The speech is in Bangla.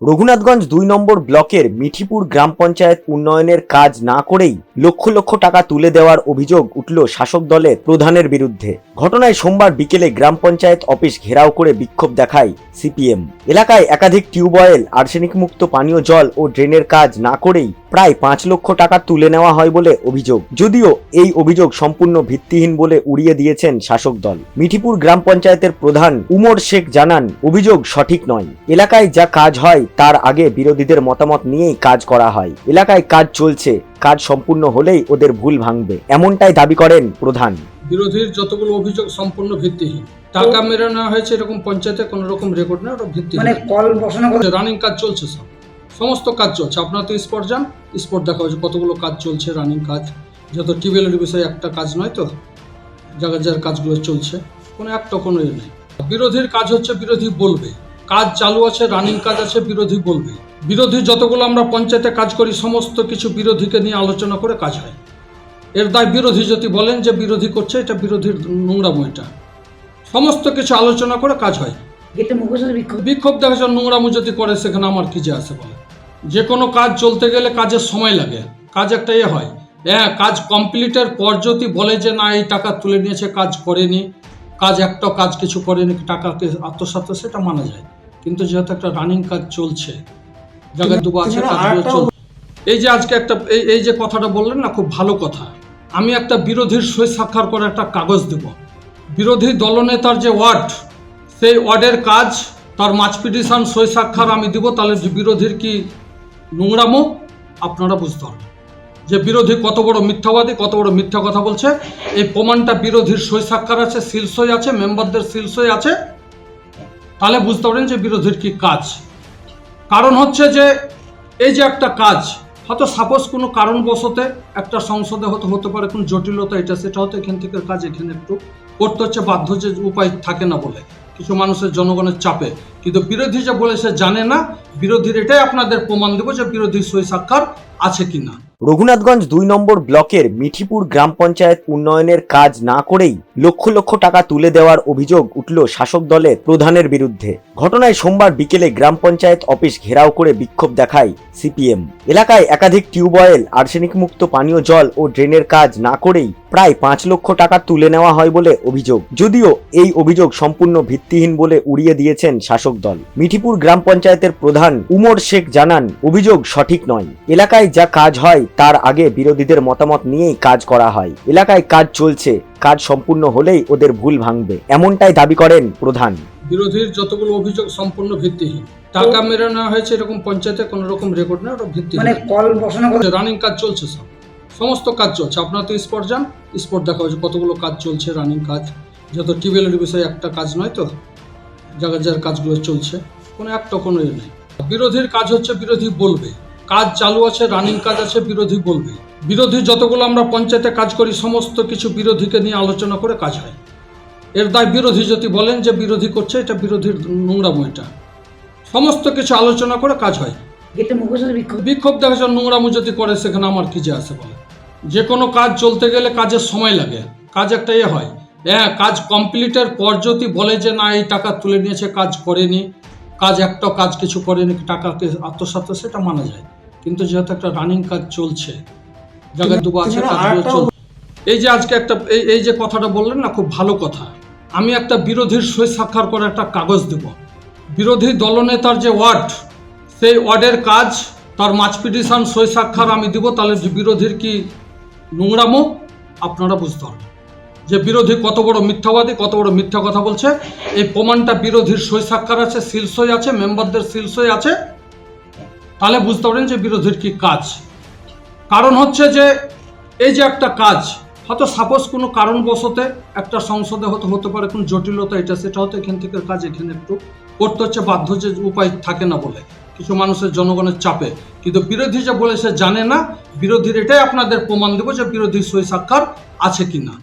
রঘুনাথগঞ্জ ২ নম্বর ব্লকের মিঠিপুর গ্রাম পঞ্চায়েত উন্নয়নের কাজ না করেই লক্ষ লক্ষ টাকা তুলে দেওয়ার অভিযোগ উঠল শাসক দলের প্রধানের বিরুদ্ধে। ঘটনায় সোমবার বিকেলে গ্রাম পঞ্চায়েত অফিস ঘেরাও করে বিক্ষোভ দেখায় সিপিএম। এলাকায় একাধিক টিউবওয়েল, আর্সেনিক মুক্ত পানীয় জল ও ড্রেনের কাজ না করেই প্রায় ৫ লক্ষ টাকা তুলে নেওয়া হয় বলে অভিযোগ। যদিও এই অভিযোগ সম্পূর্ণ ভিত্তিহীন বলে উড়িয়ে দিয়েছেন শাসক দল। মিঠিপুর গ্রাম পঞ্চায়েতের প্রধান উমর শেখ জানান, অভিযোগ সঠিক নয়। এলাকায় যা কাজ হয় তার আগে বিরোধীদের মতামত নিয়েই কাজ করা হয়। এলাকায় কাজ চলছে, কাজ সম্পূর্ণ হলেই ওদের ভুল ভাঙবে, এমনটাই দাবি করেন প্রধান। বিরোধীর যতগুলো অভিযোগ সম্পূর্ণ ভিত্তিহীন। টাকা মেরে নেওয়া হয়েছে এরকম পঞ্চায়েতে কোনো রকম রেকর্ড নেই, ওটা ভিত্তিহীন। মানে কল বসানো রানিং কাজ চলছে, সমস্ত কাজ চলছে। আপনারা তো স্পট যান, স্পট দেখা হচ্ছে কতগুলো কাজ চলছে, রানিং কাজ। যত টিউবওয়েলের বিষয়ে একটা কাজ নয় তো, জায়গার যার কাজগুলো চলছে, কোনো একটা কোনো ইয়ে নেই। বিরোধীর কাজ হচ্ছে বিরোধী বলবে, কাজ চালু আছে, রানিং কাজ আছে, বিরোধী বলবে। বিরোধী যতগুলো আমরা পঞ্চায়েতে কাজ করি সমস্ত কিছু বিরোধীকে নিয়ে আলোচনা করে কাজ হয়। এর দায় বিরোধী যদি বলেন যে বিরোধী করছে, এটা বিরোধীর নোংরামো। এটা সমস্ত কিছু আলোচনা করে কাজ হয়। বিক্ষোভ দেখা যায় নোংরামো যদি করে, সেখানে আমার কি যে আছে বলে। যে কোনো কাজ চলতে গেলে কাজের সময় লাগে, কাজ একটা হয়। হ্যাঁ, কাজ কমপ্লিটের পর যদি বলে যে না এই টাকা তুলে নিয়েছে, কাজ করেনি, কাজ একটা কাজ কিছু করেনি, টাকাকে আত্মসাৎ, সেটা মানা যায়। কিন্তু যেহেতু একটা রানিং কাজ চলছে, জায়গায় দুটো আছে, কাজগুলো চলছে। এই যে আজকে একটা এই যে কথাটা বললেন না, খুব ভালো কথা। আমি একটা বিরোধীর সই স্বাক্ষর করে একটা কাগজ দেব। বিরোধী দলনেতার যে ওয়ার্ড, সেই ওয়ার্ডের কাজ, তার মাছ পিটিশন সই স্বাক্ষর আমি দিব, তাহলে বিরোধীর কি নোংরামো আপনারা বুঝতে পারবেন যে বিরোধী কত বড় মিথ্যাবাদী, কত বড় মিথ্যা কথা বলছে। এই প্রমাণটা বিরোধীর সই স্বাক্ষর আছে, সিল সই আছে, মেম্বারদের সিল সই আছে, তাহলে বুঝতে পারেন যে বিরোধীর কি কাজ। কারণ হচ্ছে যে এই যে একটা কাজ, হয়তো সাপোজ কোনো কারণবশতে একটা সংসদে হতে পারে কোনো জটিলতা, এটা সেটা হয়তো এখান থেকে কাজ এখানে একটু করতে হচ্ছে বাধ্য, যে উপায় থাকে না বলে কিছু মানুষের জনগণের চাপে। কিন্তু বিরোধী যে বলে সে জানে না, বিরোধীর এটাই আপনাদের প্রমাণ দেবো যে বিরোধী সই স্বাক্ষর আছে কিনা। রঘুনাথগঞ্জ ২ নম্বর ব্লকের মিঠিপুর গ্রাম পঞ্চায়েত উন্নয়নের কাজ না করেই লক্ষ লক্ষ টাকা তুলে দেওয়ার অভিযোগ উঠল শাসক দলের প্রধানের বিরুদ্ধে। ঘটনায় সোমবার বিকেলে গ্রাম পঞ্চায়েত অফিস ঘেরাও করে বিক্ষোভ দেখায় সিপিএম। এলাকায় একাধিক টিউবওয়েল, আর্সেনিক মুক্ত পানীয় জল ও ড্রেনের কাজ না করেই প্রায় ৫ লক্ষ টাকা তুলে নেওয়া হয় বলে অভিযোগ। যদিও এই অভিযোগ সম্পূর্ণ ভিত্তিহীন বলে উড়িয়ে দিয়েছেন শাসক দল। মিঠিপুর গ্রাম পঞ্চায়েতের প্রধান উমর শেখ জানান, অভিযোগ সঠিক নয়। এলাকায় যা কাজ হয় তার আগে বিরোধীদের মতামত নিয়েই কাজ করা হয়। এলাকায় কাজ চলছে, কাজ সম্পূর্ণ হলেই ওদের ভুল ভাঙবে, এমনটাই দাবি করেন প্রধান। বিরোধীর যতগুলো অভিযোগ সম্পূর্ণ ভিত্তিহীন। টাকা মেরে নেওয়া হয়েছে এরকম পঞ্চায়েতে কোনো রকম রেকর্ড নেই, ওটা ভিত্তিহীন। মানে কল বসানো রানিং কাজ চলছে, সমস্ত কাজ চলছে। আপনারা তো স্পট যান, স্পট দেখা হচ্ছে কতগুলো কাজ চলছে, রানিং কাজ। যত টিউবওয়েলের বিষয়ে একটা কাজ নয় তো, জায়গার যার কাজগুলো চলছে, কোনো একটা কোনো ইয়ে নেই। বিরোধীর কাজ হচ্ছে বিরোধী বলবে, কাজ চালু আছে, রানিং কাজ আছে, বিরোধী বলবে। বিরোধী যতগুলো আমরা পঞ্চায়েতে কাজ করি সমস্ত কিছু বিরোধীকে নিয়ে আলোচনা করে কাজ হয়। এর দায় বিরোধী যদি বলেন যে বিরোধী করছে, এটা বিরোধীর নোংরামো। এটা সমস্ত কিছু আলোচনা করে কাজ হয়। বিক্ষোভ দেখা যায় নোংরামো যদি করে, সেখানে আমার কি যে আছে বলে। যে কোনো কাজ চলতে গেলে কাজের সময় লাগে, কাজ একটা হয়। হ্যাঁ, কাজ কমপ্লিটের পর যদি বলে যে না এই টাকা তুলে নিয়েছে, কাজ করেনি, কাজ একটা কাজ কিছু করেনি, টাকাকে আত্মসাৎ, সেটা মানা যায়। কিন্তু যেহেতু একটা রানিং কাজ চলছে, জায়গায় দুটো আছে, কাজগুলো চলছে। এই যে আজকে একটা এই যে কথাটা বললেন না, খুব ভালো কথা। আমি একটা বিরোধীর সই স্বাক্ষর করে একটা কাগজ দেব। বিরোধী দলনেতার যে ওয়ার্ড, সেই ওয়ার্ডের কাজ, তার মাছ পিটিশন সই স্বাক্ষর আমি দিব, তাহলে বিরোধীর কি নোংরামো আপনারা বুঝতে পারবেন যে বিরোধী কত বড় মিথ্যাবাদী, কত বড় মিথ্যা কথা বলছে। এই প্রমাণটা বিরোধীর সই স্বাক্ষর আছে, সিল সই আছে, মেম্বারদের সিল সই আছে, তাহলে বুঝতে পারেন যে বিরোধীর কি কাজ। কারণ হচ্ছে যে এই যে একটা কাজ, হয়তো সাপোজ কোনো কারণবশতে একটা সংসদে হতে পারে কোনো জটিলতা, এটা সেটা হয়তো এখান থেকে কাজ এখানে একটু করতে হচ্ছে বাধ্য, যে উপায় থাকে না বলে কিছু মানুষের জনগণের চাপে। কিন্তু বিরোধী যে বলে সে জানে না, বিরোধীর এটাই আপনাদের প্রমাণ দেবো যে বিরোধী সই স্বাক্ষর আছে কিনা।